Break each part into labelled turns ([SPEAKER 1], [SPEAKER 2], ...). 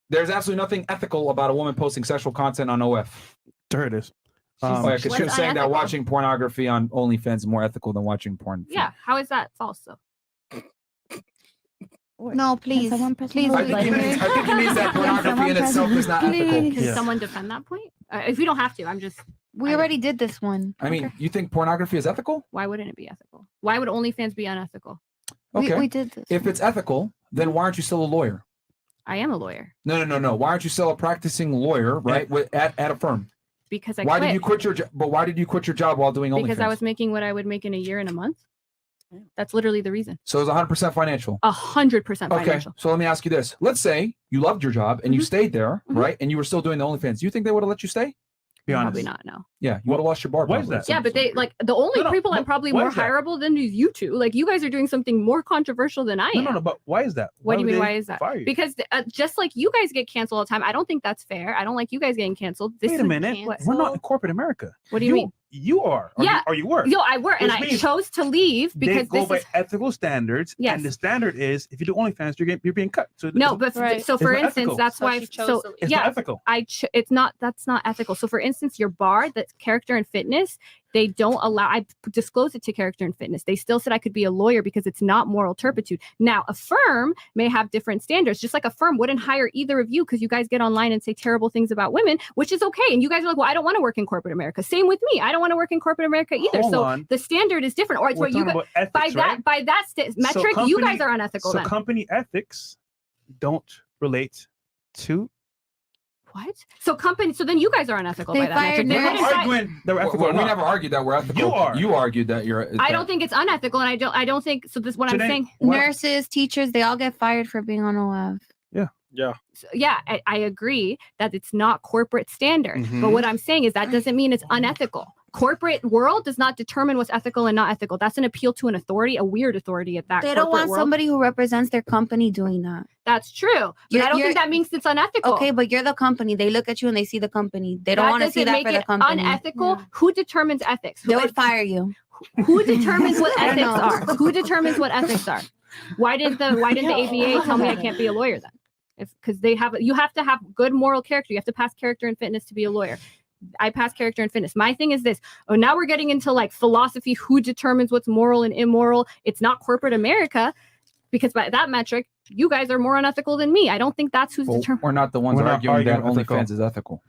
[SPEAKER 1] There's absolutely nothing ethical about a woman posting sexual content on OF.
[SPEAKER 2] There it is.
[SPEAKER 1] Because she was saying that watching pornography on OnlyFans is more ethical than watching porn.
[SPEAKER 3] Yeah, how is that false though?
[SPEAKER 4] No, please.
[SPEAKER 1] I think it means that pornography in itself is not ethical.
[SPEAKER 3] Can someone defend that point? If we don't have to, I'm just.
[SPEAKER 4] We already did this one.
[SPEAKER 1] I mean, you think pornography is ethical?
[SPEAKER 3] Why wouldn't it be ethical? Why would OnlyFans be unethical?
[SPEAKER 1] Okay.
[SPEAKER 4] We did this.
[SPEAKER 1] If it's ethical, then why aren't you still a lawyer?
[SPEAKER 3] I am a lawyer.
[SPEAKER 1] No. Why aren't you still a practicing lawyer, right? At a firm.
[SPEAKER 3] Because
[SPEAKER 1] why did you quit your job? But why did you quit your job while doing OnlyFans?
[SPEAKER 3] Because I was making what I would make in a year and a month. That's literally the reason.
[SPEAKER 1] So it's 100% financial.
[SPEAKER 3] 100% financial.
[SPEAKER 1] Okay. So let me ask you this. Let's say you loved your job and you stayed there, right? And you were still doing the OnlyFans. Do you think they would have let you stay?
[SPEAKER 2] Be honest.
[SPEAKER 3] Probably not, no.
[SPEAKER 1] Yeah, you would have lost your bar.
[SPEAKER 2] Why is that?
[SPEAKER 3] Yeah, but they like the only people I'm probably more hireable than is you two. Like you guys are doing something more controversial than I am.
[SPEAKER 2] No, but why is that?
[SPEAKER 3] What do you mean? Why is that? Because just like you guys get canceled all the time, I don't think that's fair. I don't like you guys getting canceled.
[SPEAKER 2] Wait a minute. We're not in corporate America.
[SPEAKER 3] What do you mean?
[SPEAKER 2] You are. Or you were.
[SPEAKER 3] No, I were, and I chose to leave because
[SPEAKER 2] they go by ethical standards.
[SPEAKER 3] Yes.
[SPEAKER 2] And the standard is if you do OnlyFans, you're being cut. So
[SPEAKER 3] no, but so for instance, that's why. So
[SPEAKER 2] it's
[SPEAKER 3] yeah,
[SPEAKER 2] not ethical.
[SPEAKER 3] It's not. That's not ethical. So for instance, your bar, that's character and fitness. They don't allow. I disclosed it to character and fitness. They still said I could be a lawyer because it's not moral turpitude. Now, a firm may have different standards. Just like a firm wouldn't hire either of you because you guys get online and say terrible things about women, which is okay. And you guys are like, well, I don't want to work in corporate America. Same with me. I don't want to work in corporate America either. The standard is different. Or it's what you guys, by that metric, you guys are unethical.
[SPEAKER 2] So company ethics don't relate to.
[SPEAKER 3] What? So then you guys are unethical by that metric.
[SPEAKER 2] We
[SPEAKER 1] never argued that we're ethical. You argued that you're.
[SPEAKER 3] I don't think it's unethical, and I don't think so. This is what I'm saying.
[SPEAKER 4] Nurses, teachers, they all get fired for being on OF.
[SPEAKER 2] Yeah.
[SPEAKER 3] So, I agree that it's not corporate standard. But what I'm saying is that doesn't mean it's unethical. Corporate world does not determine what's ethical and not ethical. That's an appeal to an authority, a weird authority at that.
[SPEAKER 4] They don't want somebody who represents their company doing that.
[SPEAKER 3] That's true. But I don't think that means it's unethical.
[SPEAKER 4] Okay, but you're the company. They look at you and they see the company. They don't want to see that for the company.
[SPEAKER 3] Unethical. Yeah. Who determines ethics?
[SPEAKER 4] They would fire you.
[SPEAKER 3] Who determines what ethics are? Who determines what ethics are? Why did the ABA tell me I can't be a lawyer then? Because you have to have good moral character. You have to pass character and fitness to be a lawyer. I pass character and fitness. My thing is this. Oh, now we're getting into like philosophy. Who determines what's moral and immoral? It's not corporate America, because by that metric, you guys are more unethical than me. I don't think that's who's determining.
[SPEAKER 1] We're not the ones arguing that OnlyFans is ethical.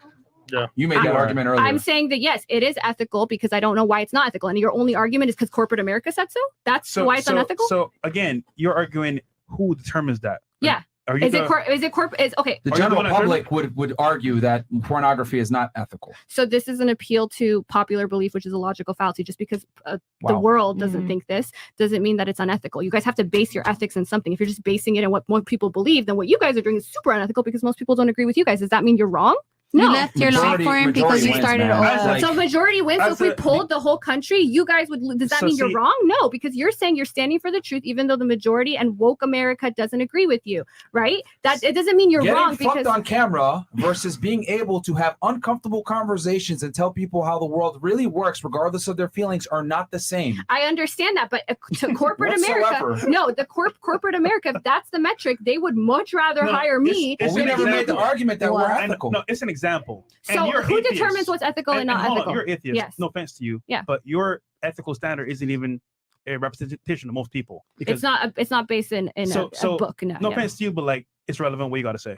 [SPEAKER 1] Yeah, you made that argument earlier.
[SPEAKER 3] I'm saying that yes, it is ethical because I don't know why it's not ethical. And your only argument is because corporate America said so. That's why it's unethical.
[SPEAKER 2] So again, you're arguing who determines that.
[SPEAKER 3] Yeah. Is it corporate? Okay.
[SPEAKER 1] The general public would argue that pornography is not ethical.
[SPEAKER 3] So this is an appeal to popular belief, which is a logical fallacy. Just because the world doesn't think this doesn't mean that it's unethical. You guys have to base your ethics in something. If you're just basing it in what more people believe, then what you guys are doing is super unethical because most people don't agree with you guys. Does that mean you're wrong? No.
[SPEAKER 4] You left your law firm because you started OF.
[SPEAKER 3] So majority wins. So if we polled the whole country, you guys would. Does that mean you're wrong? No, because you're saying you're standing for the truth, even though the majority and woke America doesn't agree with you, right? That it doesn't mean you're wrong.
[SPEAKER 1] Getting fucked on camera versus being able to have uncomfortable conversations and tell people how the world really works, regardless of their feelings, are not the same.
[SPEAKER 3] I understand that, but to corporate America, no, the corporate America, if that's the metric, they would much rather hire me.
[SPEAKER 1] We never made the argument that we're ethical.
[SPEAKER 2] No, it's an example.
[SPEAKER 3] So who determines what's ethical and not ethical?
[SPEAKER 2] You're atheist. Yes. No offense to you.
[SPEAKER 3] Yeah.
[SPEAKER 2] But your ethical standard isn't even a representation of most people.
[SPEAKER 3] It's not based in a book.
[SPEAKER 2] No offense to you, but like it's relevant. What you got to say?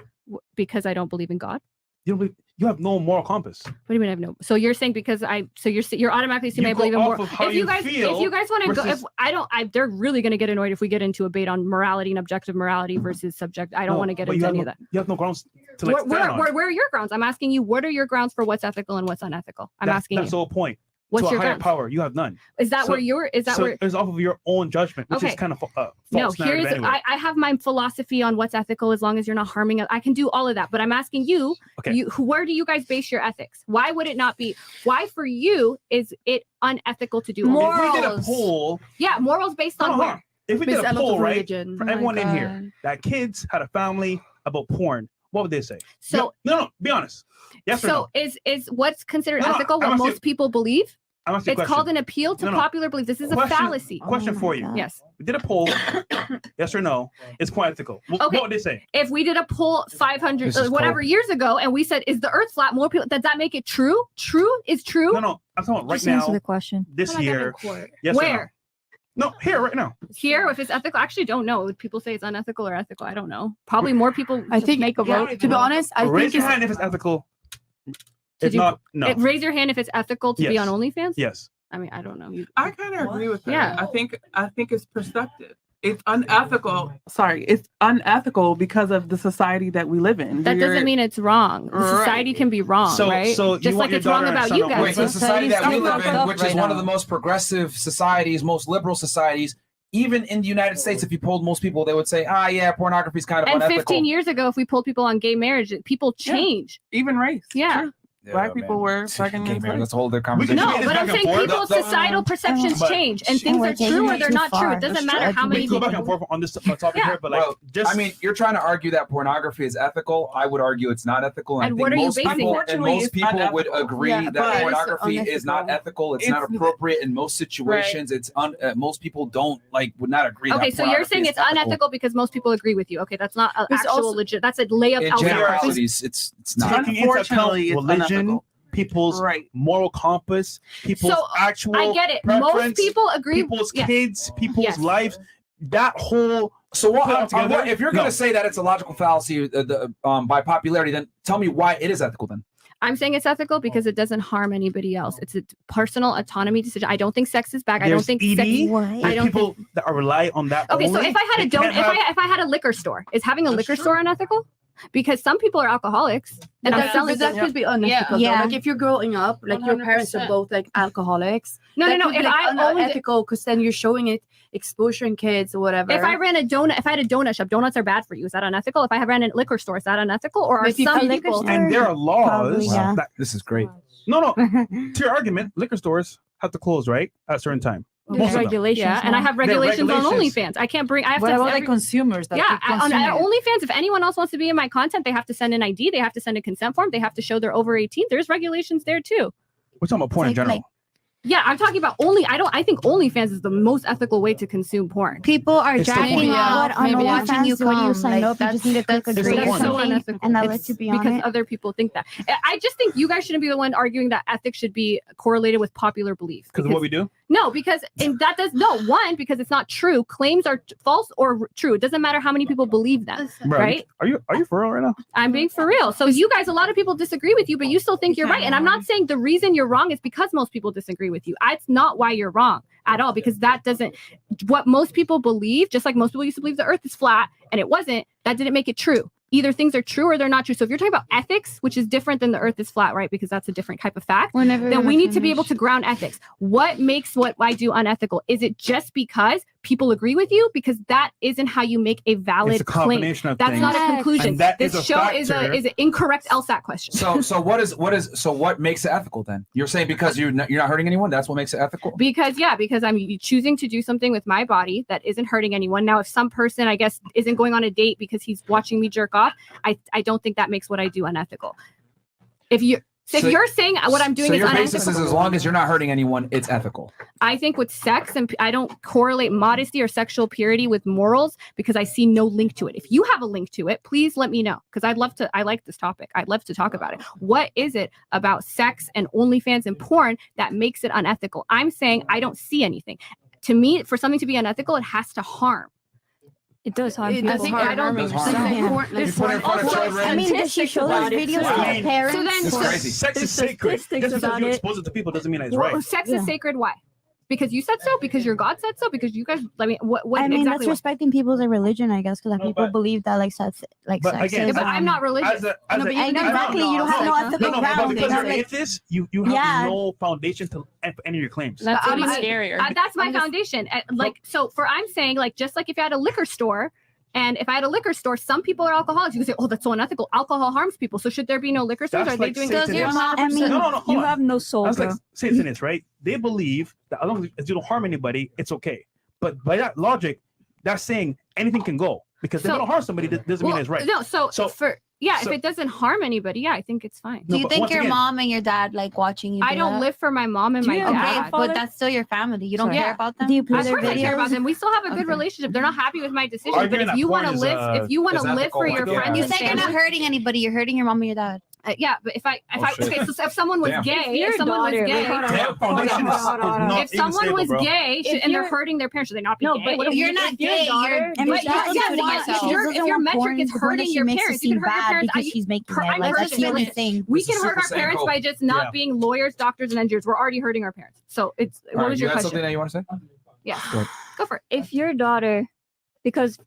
[SPEAKER 3] Because I don't believe in God.
[SPEAKER 2] You have no moral compass.
[SPEAKER 3] What do you mean I have no? So you're saying because you're automatically assuming I believe in moral. If you guys want to go, they're really going to get annoyed if we get into a debate on morality and objective morality versus subjective. I don't want to get into any of that.
[SPEAKER 2] You have no grounds to
[SPEAKER 3] where are your grounds? I'm asking you, what are your grounds for what's ethical and what's unethical? That's the
[SPEAKER 2] whole point.
[SPEAKER 3] What's your
[SPEAKER 2] higher power? You have none.
[SPEAKER 3] Is that where you're? Is that where?
[SPEAKER 2] It's off of your own judgment, which is kind of false.
[SPEAKER 3] No, I have my philosophy on what's ethical as long as you're not harming. I can do all of that, but I'm asking you, where do you guys base your ethics? Why would it not be? Why for you is it unethical to do
[SPEAKER 4] morals?
[SPEAKER 2] If we did a poll,
[SPEAKER 3] morals based on what?
[SPEAKER 2] If we did a poll, right, for everyone in here, that kids had a family about porn, what would they say?
[SPEAKER 3] So
[SPEAKER 2] no, be honest. Yes or no?
[SPEAKER 3] Is what's considered ethical what most people believe?
[SPEAKER 2] I'm asking
[SPEAKER 3] It's called an appeal to popular belief. This is a fallacy.
[SPEAKER 2] Question for you.
[SPEAKER 3] Yes.
[SPEAKER 2] We did a poll. Yes or no? It's quite ethical. What would they say?
[SPEAKER 3] If we did a poll 500 whatever years ago, and we said, "Is the Earth flat?" More people. Does that make it true? True is true.
[SPEAKER 2] No. I'm talking right
[SPEAKER 5] Just
[SPEAKER 2] now.
[SPEAKER 5] answer the question.
[SPEAKER 2] This year. Yes.
[SPEAKER 3] Where?
[SPEAKER 2] No, here right now.
[SPEAKER 3] Here, if it's ethical, I actually don't know. Would people say it's unethical or ethical? I don't know. Probably more people.
[SPEAKER 6] I think
[SPEAKER 3] make a vote.
[SPEAKER 6] To be honest, I
[SPEAKER 2] raise
[SPEAKER 6] think
[SPEAKER 2] your hand if it's ethical. If not, no.
[SPEAKER 3] Raise your hand if it's ethical to be on OnlyFans.
[SPEAKER 2] Yes.
[SPEAKER 3] I mean, I don't know.
[SPEAKER 7] I kind of agree with that.
[SPEAKER 3] Yeah.
[SPEAKER 7] I think it's perspective. It's unethical. Sorry, it's unethical because of the society that we live in.
[SPEAKER 3] That doesn't mean it's wrong. The society can be wrong, right?
[SPEAKER 2] So
[SPEAKER 3] just like it's wrong about you guys.
[SPEAKER 1] Wait, the society that we live in, which is one of the most progressive societies, most liberal societies, even in the United States, if you polled most people, they would say, yeah, pornography is kind of unethical.
[SPEAKER 3] And 15 years ago, if we polled people on gay marriage, people change.
[SPEAKER 7] Even race.
[SPEAKER 3] Yeah.
[SPEAKER 7] True. Black people were fucking gay.
[SPEAKER 1] Let's hold their conversation.
[SPEAKER 3] No, but I'm saying people's societal perceptions change, and things are true or they're not true. It doesn't matter how many
[SPEAKER 2] people. We go back and forth on this topic here, but
[SPEAKER 1] I mean, you're trying to argue that pornography is ethical. I would argue it's not ethical.
[SPEAKER 3] And what are you basing it?
[SPEAKER 1] And most people would agree that pornography is not ethical. It's not appropriate in most situations. It's most people would not agree.
[SPEAKER 3] Okay, so you're saying it's unethical because most people agree with you. Okay, that's not actual legit. That's a layup.
[SPEAKER 1] In generalities, it's not.
[SPEAKER 7] Unfortunately, it's unethical.
[SPEAKER 2] People's moral compass, people's actual
[SPEAKER 3] I get it. Most people agree.
[SPEAKER 2] People's kids, people's lives. That whole
[SPEAKER 1] if you're going to say that it's a logical fallacy by popularity, then tell me why it is ethical. Then
[SPEAKER 3] I'm saying it's ethical because it doesn't harm anybody else. It's a personal autonomy decision. I don't think sex is bad. I don't think sex.
[SPEAKER 2] I don't people that are rely on that.
[SPEAKER 3] Okay, so if I had if I had a liquor store, is having a liquor store unethical? Because some people are alcoholics, and I'm selling
[SPEAKER 6] that could be unethical. Yeah. Like if you're growing up, like 100%. Your parents are both like alcoholics.
[SPEAKER 3] No.
[SPEAKER 6] If I unethical, because then you're showing it exposure in kids or whatever.
[SPEAKER 3] If I had a donut shop, donuts are bad for you. Is that unethical? If I ran a liquor store, is that unethical? Or are some people?
[SPEAKER 2] And there are laws.
[SPEAKER 5] Probably,
[SPEAKER 1] this is great.
[SPEAKER 2] No. To your argument, liquor stores have to close at a certain time.
[SPEAKER 5] There's regulations.
[SPEAKER 3] Yeah, and I have regulations on OnlyFans. I can't bring. I have
[SPEAKER 5] what
[SPEAKER 3] to.
[SPEAKER 5] What about the consumers?
[SPEAKER 3] On OnlyFans, if anyone else wants to be in my content, they have to send an ID. They have to send a consent form. They have to show they're over 18. There's regulations there too.
[SPEAKER 2] We're talking about porn in general.
[SPEAKER 3] Yeah, I'm talking about I think OnlyFans is the most ethical way to consume porn.
[SPEAKER 4] People are jacking off.
[SPEAKER 5] Maybe watching you when you sign up, you just need to click agree or something, and that lets you be on
[SPEAKER 3] because
[SPEAKER 5] it.
[SPEAKER 3] Other people think that. I just think you guys shouldn't be the one arguing that ethics should be correlated with popular belief.
[SPEAKER 2] Because of what we do?
[SPEAKER 3] No, because because it's not true. Claims are false or true. It doesn't matter how many people believe them, right?
[SPEAKER 2] Are you for real right now?
[SPEAKER 3] I'm being for real. So you guys, a lot of people disagree with you, but you still think you're right. And I'm not saying the reason you're wrong is because most people disagree with you. That's not why you're wrong at all, because that doesn't what most people believe, just like most people used to believe the earth is flat and it wasn't, that didn't make it true. Either things are true or they're not true. So if you're talking about ethics, which is different than the earth is flat, right? Because that's a different type of fact, then we need to be able to ground ethics. What makes what I do unethical? Is it just because people agree with you? Because that isn't how you make a valid claim. That's not a conclusion. This show is an incorrect LSAT question.
[SPEAKER 1] So what makes it ethical then? You're saying because you're not hurting anyone, that's what makes it ethical?
[SPEAKER 3] Because I'm choosing to do something with my body that isn't hurting anyone. Now, if some person, I guess, isn't going on a date because he's watching me jerk off, I don't think that makes what I do unethical. If you're saying what I'm doing is unethical. So your basis is
[SPEAKER 1] as long as you're not hurting anyone, it's ethical.
[SPEAKER 3] I think with sex, and I don't correlate modesty or sexual purity with morals because I see no link to it. If you have a link to it, please let me know, because I like this topic. I'd love to talk about it. What is it about sex and OnlyFans and porn that makes it unethical? I'm saying I don't see anything. To me, for something to be unethical, it has to harm.
[SPEAKER 5] It does harm people.
[SPEAKER 3] I don't think
[SPEAKER 5] I mean, does she show those videos to the parents?
[SPEAKER 1] It's crazy.
[SPEAKER 2] Sex is sacred. Just because you expose it to people doesn't mean it's right.
[SPEAKER 3] Sex is sacred. Why? Because you said so? Because your God said so? Because you guys, what exactly?
[SPEAKER 5] That's respecting people's religion, I guess, because people believe that sex
[SPEAKER 3] is. But I'm not religious.
[SPEAKER 5] Exactly, you don't have no ethical ground.
[SPEAKER 2] Because you're atheist, you have no foundation to any of your claims.
[SPEAKER 3] That's even scarier. That's my foundation. I'm saying, just like if you had a liquor store, and if I had a liquor store, some people are alcoholics. You can say, "Oh, that's so unethical. Alcohol harms people." So should there be no liquor stores? Are they doing?
[SPEAKER 5] You have no soul.
[SPEAKER 2] That's like Satanists, right? They believe that as long as you don't harm anybody, it's okay. But by that logic, that's saying anything can go, because if you don't harm somebody, that doesn't mean it's right.
[SPEAKER 3] No, so Yeah, if it doesn't harm anybody, yeah, I think it's fine.
[SPEAKER 4] Do you think your mom and your dad like watching you?
[SPEAKER 3] I don't live for my mom and my dad.
[SPEAKER 4] Okay, but that's still your family. You don't care about them.
[SPEAKER 5] Do you play
[SPEAKER 3] Of
[SPEAKER 5] their
[SPEAKER 3] course I care about
[SPEAKER 5] videos?
[SPEAKER 3] them. We still have a good relationship. They're not happy with my decision, but
[SPEAKER 2] Arguing
[SPEAKER 3] if
[SPEAKER 2] that
[SPEAKER 3] you want to
[SPEAKER 2] porn
[SPEAKER 3] live, if you want to live
[SPEAKER 1] ethical,
[SPEAKER 3] for your
[SPEAKER 1] like,
[SPEAKER 3] friends,
[SPEAKER 4] You
[SPEAKER 3] and
[SPEAKER 4] said you're not
[SPEAKER 3] family,
[SPEAKER 4] hurting anybody. You're hurting your mom and your dad.
[SPEAKER 3] yeah, but if
[SPEAKER 1] shit.
[SPEAKER 3] if someone was
[SPEAKER 1] Damn.
[SPEAKER 3] gay, if someone was gay,
[SPEAKER 2] Damn, foundation is not
[SPEAKER 3] if someone
[SPEAKER 2] even
[SPEAKER 3] was
[SPEAKER 2] stable, bro.
[SPEAKER 3] gay and they're hurting their parents, should they not be
[SPEAKER 5] No,
[SPEAKER 3] gay?
[SPEAKER 5] but
[SPEAKER 3] What if
[SPEAKER 4] You're not gay. You're
[SPEAKER 5] And
[SPEAKER 3] But
[SPEAKER 5] if she's
[SPEAKER 3] yes,
[SPEAKER 5] just
[SPEAKER 3] if your metric is hurting your parents, you can hurt your parents.
[SPEAKER 5] because she's making it.
[SPEAKER 3] I'm
[SPEAKER 5] Like that's the only
[SPEAKER 3] listen,
[SPEAKER 5] thing.
[SPEAKER 3] we
[SPEAKER 1] This is
[SPEAKER 3] can hurt our
[SPEAKER 1] super
[SPEAKER 3] parents
[SPEAKER 1] cynical.
[SPEAKER 3] by just not
[SPEAKER 2] Yeah.
[SPEAKER 3] being lawyers, doctors, and engineers. We're already hurting our parents. So it's
[SPEAKER 1] All
[SPEAKER 3] what
[SPEAKER 1] right,
[SPEAKER 3] was
[SPEAKER 1] you
[SPEAKER 3] your
[SPEAKER 1] had something
[SPEAKER 3] question?
[SPEAKER 1] that you want to say?
[SPEAKER 3] Yeah,
[SPEAKER 1] Go ahead.
[SPEAKER 3] go for it.
[SPEAKER 8] If your daughter, because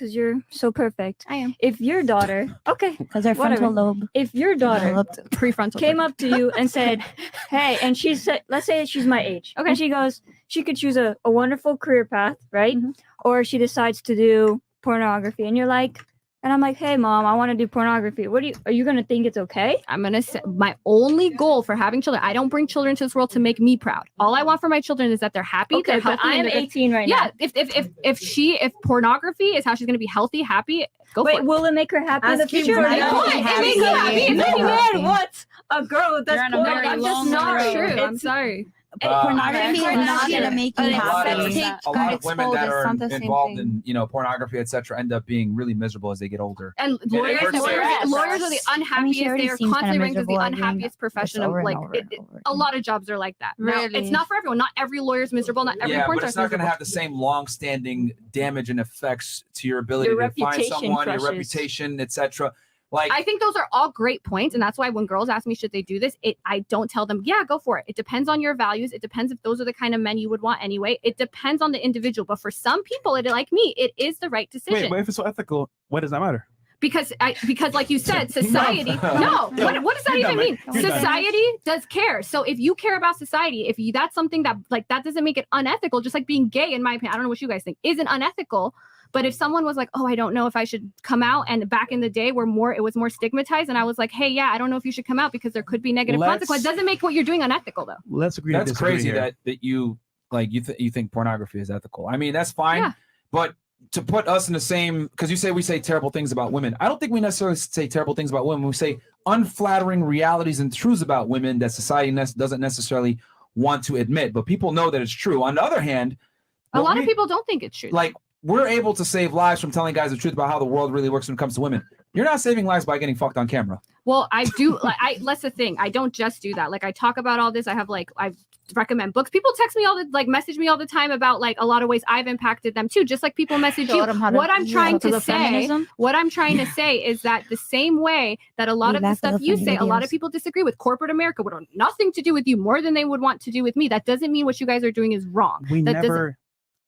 [SPEAKER 8] you're so perfect.
[SPEAKER 3] I am
[SPEAKER 8] If your daughter, okay,
[SPEAKER 5] Because our frontal lobe.
[SPEAKER 8] if your daughter
[SPEAKER 3] prefrontal.
[SPEAKER 8] came up to you and said, "Hey," and she said, let's say she's my age,
[SPEAKER 3] Okay.
[SPEAKER 8] and she goes, she could choose a wonderful career path, right?
[SPEAKER 3] Mhm.
[SPEAKER 8] Or she decides to do pornography, and you're like, and I'm like, "Hey, mom, I want to do pornography. Are you gonna think it's okay?"
[SPEAKER 3] I'm gonna say my only goal for having children. I don't bring children to this world to make me proud. All I want for my children is that they're happy,
[SPEAKER 8] Okay,
[SPEAKER 3] they're
[SPEAKER 8] but
[SPEAKER 3] healthy.
[SPEAKER 8] I am
[SPEAKER 3] and they're
[SPEAKER 8] 18 right
[SPEAKER 3] yeah,
[SPEAKER 8] now.
[SPEAKER 3] if pornography is how she's gonna be healthy, happy, go for
[SPEAKER 8] Wait,
[SPEAKER 3] it.
[SPEAKER 8] will it make her happy in the
[SPEAKER 5] Ask him
[SPEAKER 8] future?
[SPEAKER 5] for
[SPEAKER 8] or
[SPEAKER 5] that.
[SPEAKER 8] no?
[SPEAKER 5] It
[SPEAKER 3] makes me happy.
[SPEAKER 8] It makes me
[SPEAKER 5] No.
[SPEAKER 8] mad. What? A girl that's
[SPEAKER 4] You're on a
[SPEAKER 8] porn.
[SPEAKER 4] very
[SPEAKER 8] I'm
[SPEAKER 4] long
[SPEAKER 8] just not
[SPEAKER 4] road.
[SPEAKER 3] True.
[SPEAKER 8] true.
[SPEAKER 3] I'm sorry.
[SPEAKER 5] Pornography is
[SPEAKER 4] I'm
[SPEAKER 5] not
[SPEAKER 4] sure.
[SPEAKER 5] gonna make you
[SPEAKER 4] But
[SPEAKER 1] a lot of,
[SPEAKER 5] happy.
[SPEAKER 4] Take-
[SPEAKER 1] a lot of women that
[SPEAKER 4] exposed, it's
[SPEAKER 1] are
[SPEAKER 4] not the same
[SPEAKER 1] involved
[SPEAKER 4] thing.
[SPEAKER 1] in pornography, etc., end up being really miserable as they get older.
[SPEAKER 3] And
[SPEAKER 1] it
[SPEAKER 3] lawyers
[SPEAKER 1] hurts their
[SPEAKER 3] are the unhappiest.
[SPEAKER 5] she already
[SPEAKER 3] They are
[SPEAKER 5] seems
[SPEAKER 3] constantly
[SPEAKER 5] kinda
[SPEAKER 3] ranked as the
[SPEAKER 5] miserable at doing
[SPEAKER 3] unhappiest profession
[SPEAKER 5] This
[SPEAKER 3] of
[SPEAKER 5] over and
[SPEAKER 3] like
[SPEAKER 5] over and over
[SPEAKER 3] a
[SPEAKER 5] again.
[SPEAKER 3] lot of jobs are like that. Now,
[SPEAKER 4] Really?
[SPEAKER 3] it's not for everyone. Not every lawyer is miserable. Not every
[SPEAKER 1] Yeah,
[SPEAKER 3] porn
[SPEAKER 1] but it's
[SPEAKER 3] star is
[SPEAKER 1] not going to
[SPEAKER 3] miserable.
[SPEAKER 1] have the same long-standing damage and effects to your ability
[SPEAKER 8] Your
[SPEAKER 1] to find
[SPEAKER 8] reputation
[SPEAKER 1] someone, your
[SPEAKER 8] crushes.
[SPEAKER 1] reputation, etc. Like,
[SPEAKER 3] I think those are all great points, and that's why when girls ask me should they do this, I don't tell them, yeah, go for it. It depends on your values. It depends if those are the kind of men you would want anyway. It depends on the individual, but for some people, like me, it is the right decision.
[SPEAKER 2] Wait, but if it's so ethical, what does that matter?
[SPEAKER 3] because like you said, society. No, what does that even mean?
[SPEAKER 2] You're done.
[SPEAKER 3] Society does care. So if you care about society, if you that's something that like that doesn't make it unethical. Just like being gay, in my opinion, I don't know what you guys think, isn't unethical. But if someone was like, oh, I don't know if I should come out, and back in the day it was more stigmatized, and I was like, hey, yeah, I don't know if you should come out because there could be negative consequences. Doesn't make what you're doing unethical, though.
[SPEAKER 2] Let's agree.
[SPEAKER 1] that's
[SPEAKER 2] to disagree
[SPEAKER 1] crazy
[SPEAKER 2] here.
[SPEAKER 1] that you like you think pornography is ethical. I mean, that's fine,
[SPEAKER 3] Yeah.
[SPEAKER 1] but to put us in the same, because we say terrible things about women. I don't think we necessarily say terrible things about women. We say unflattering realities and truths about women that society doesn't necessarily want to admit, but people know that it's true. On the other hand,
[SPEAKER 3] A lot of people don't think it's true.
[SPEAKER 1] like we're able to save lives from telling guys the truth about how the world really works when it comes to women. You're not saving lives by getting fucked on camera.
[SPEAKER 3] Well, I do. That's the thing. I don't just do that. Like I talk about all this. I recommend books. People text me message me all the time about like a lot of ways I've impacted them too. Just like people message you. What I'm trying to say is that the same way that a lot of the stuff you say, a lot of people disagree with. Corporate America would want nothing to do with you more than they would want to do with me. That doesn't mean what you guys are doing is wrong.
[SPEAKER 2] We
[SPEAKER 3] that
[SPEAKER 2] never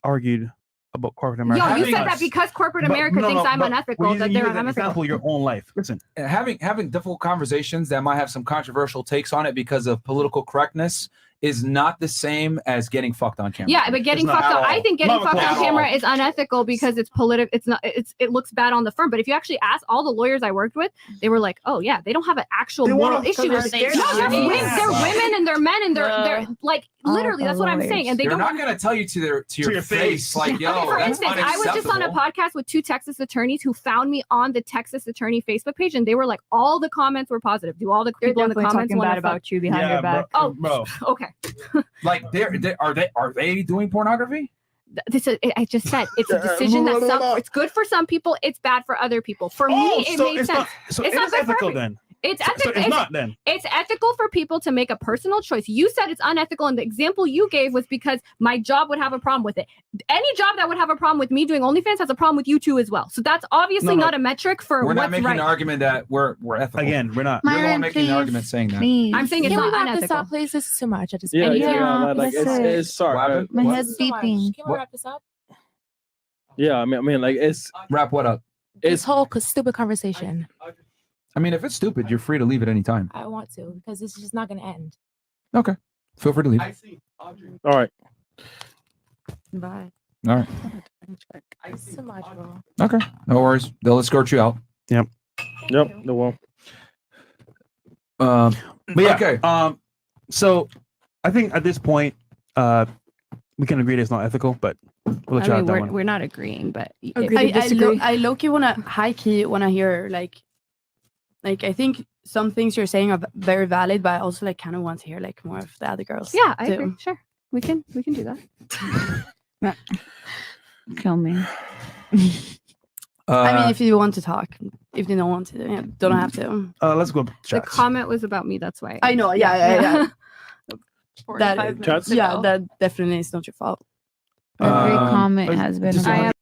[SPEAKER 2] argued about corporate America.
[SPEAKER 3] Yo, you said that because corporate America thinks I'm unethical, that they're unethical.
[SPEAKER 2] Example, your own life. Listen,
[SPEAKER 1] having difficult conversations that might have some controversial takes on it because of political correctness is not the same as getting fucked on camera.
[SPEAKER 3] Yeah, but getting fucked on, I think getting fucked on camera is unethical because it's political. It's not. It looks bad on the firm. But if you actually ask all the lawyers I worked with, they were like, "Oh yeah, they don't have an actual moral issue with it. No, they're women and they're men and they're like literally. That's what I'm saying. And
[SPEAKER 1] they're not going to tell you to your face like, yo,
[SPEAKER 3] okay, for
[SPEAKER 1] that's
[SPEAKER 3] instance, I was just on a podcast with 2 Texas attorneys who found me on the Texas attorney Facebook page, and they were like, all the comments were positive. Do all the people in the comments
[SPEAKER 8] talking bad about you behind your back?
[SPEAKER 1] Bro.
[SPEAKER 3] Okay.
[SPEAKER 1] Like are they doing pornography?
[SPEAKER 3] I just said it's a decision that it's good for some people, it's bad for other people. For me, it made sense.
[SPEAKER 2] It's not
[SPEAKER 3] good for
[SPEAKER 2] ethical then.
[SPEAKER 3] It's
[SPEAKER 2] So
[SPEAKER 3] ethical.
[SPEAKER 2] it's not then.
[SPEAKER 3] It's ethical for people to make a personal choice. You said it's unethical, and the example you gave was because my job would have a problem with it. Any job that would have a problem with me doing OnlyFans has a problem with you too as well. So that's obviously not a metric for
[SPEAKER 1] we're not
[SPEAKER 3] what's
[SPEAKER 1] making
[SPEAKER 3] right.
[SPEAKER 1] an argument that we're ethical.
[SPEAKER 2] Again, we're not.
[SPEAKER 1] You're the one
[SPEAKER 4] Myron,
[SPEAKER 1] making the argument saying that.
[SPEAKER 4] Please.
[SPEAKER 3] I'm saying it's
[SPEAKER 9] Can we
[SPEAKER 3] not
[SPEAKER 9] wrap this
[SPEAKER 3] unethical.
[SPEAKER 9] up, please? This is too much. I just
[SPEAKER 5] Yeah,
[SPEAKER 9] like
[SPEAKER 5] it's
[SPEAKER 9] sorry.
[SPEAKER 4] My head's beeping.
[SPEAKER 9] Can we wrap this up?
[SPEAKER 5] Yeah, I mean, like it's
[SPEAKER 1] Wrap what up?
[SPEAKER 9] This whole stupid conversation.
[SPEAKER 1] I mean, if it's stupid, you're free to leave at any time.
[SPEAKER 9] I want to because this is just not going to end.
[SPEAKER 1] Okay. Feel free to leave.
[SPEAKER 5] all right.
[SPEAKER 9] Bye.
[SPEAKER 1] All right.
[SPEAKER 9] So much, bro.
[SPEAKER 1] Okay. No worries. They'll escort you out.
[SPEAKER 5] Yep. No well.
[SPEAKER 1] But yeah.
[SPEAKER 2] Okay. So I think at this point, we can agree that it's not ethical, but we'll let you out that one.
[SPEAKER 3] We're not agreeing, but
[SPEAKER 6] I low-key high-key wanna hear like Like, I think some things you're saying are very valid, but I also like kind of want to hear like more of the other girls.
[SPEAKER 3] Yeah, I
[SPEAKER 6] too.
[SPEAKER 3] agree. Sure, we can do that.
[SPEAKER 5] Kill me.
[SPEAKER 6] I mean, if you want to talk, if you don't want to, yeah, don't have to.
[SPEAKER 2] Let's go.
[SPEAKER 3] The
[SPEAKER 2] Chats.
[SPEAKER 3] comment was about me. That's why.
[SPEAKER 6] I know. Yeah.
[SPEAKER 7] 45
[SPEAKER 6] that,
[SPEAKER 7] minutes
[SPEAKER 6] yeah,
[SPEAKER 7] ago.
[SPEAKER 6] that definitely is not your fault.
[SPEAKER 5] Every
[SPEAKER 1] Um,
[SPEAKER 5] comment
[SPEAKER 2] let's
[SPEAKER 5] has been.
[SPEAKER 2] just-
[SPEAKER 3] I am